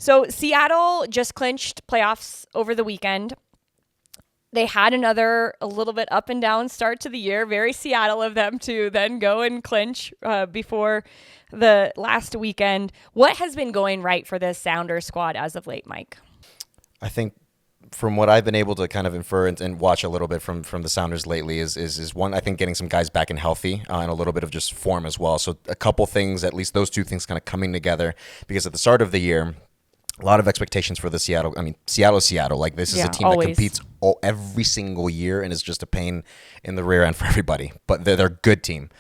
So Seattle just clinched playoffs over the weekend. They had a little bit up and down start to the year. Very Seattle of them to then go and clinch before the last weekend. What has been going right for this Sounders squad as of late, Mike? I think from what I've been able to kind of infer and watch a little bit from the Sounders lately is one, I think getting some guys back and healthy and a little bit of just form as well. So a couple things, at least those two things kind of coming together, because at the start of the year, a lot of expectations for the Seattle. I mean, Seattle. Like, this is a team always. that competes every single year and is just a pain in the rear end for everybody. But they're a good team.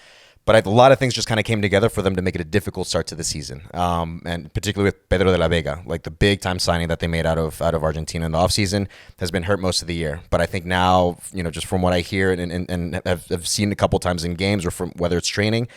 But a lot of things just kind of came together for them to make it a difficult start to the season. And particularly with Pedro de la Vega, like the big time signing that they made out of Argentina in the offseason has been hurt most of the year. But I think now, just from what I hear and have seen a couple times in games or from whether it's training,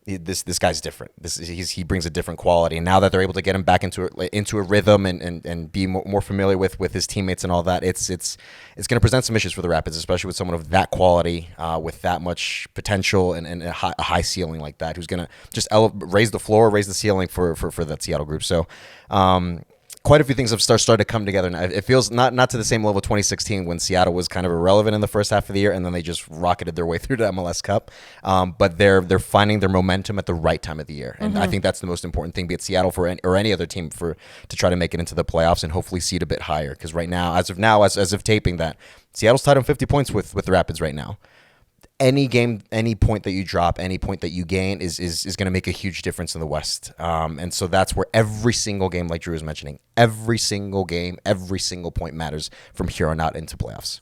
this guy's different. He brings a different quality. And now that they're able to get him back into a rhythm and be more familiar with his teammates and all that, it's going to present some issues for the Rapids, especially with someone of that quality, with that much potential and a high ceiling like that, who's going to just raise the floor, raise the ceiling for that Seattle group. So quite a few things have started to come together now. It feels not to the same level of 2016 when Seattle was kind of irrelevant in the first half of the year, and then they just rocketed their way through the MLS Cup. But they're finding their momentum at the right time of the year, and I think that's the most important thing, be it Seattle or any other team to try to make it into the playoffs and hopefully seed a bit higher. Because right now, as of taping that, Seattle's tied on 50 points with the Rapids right now. Any game, any point that you drop, any point that you gain is going to make a huge difference in the West. And so that's where every single game, like Drew was mentioning, every single game, every single point matters from here on out into playoffs.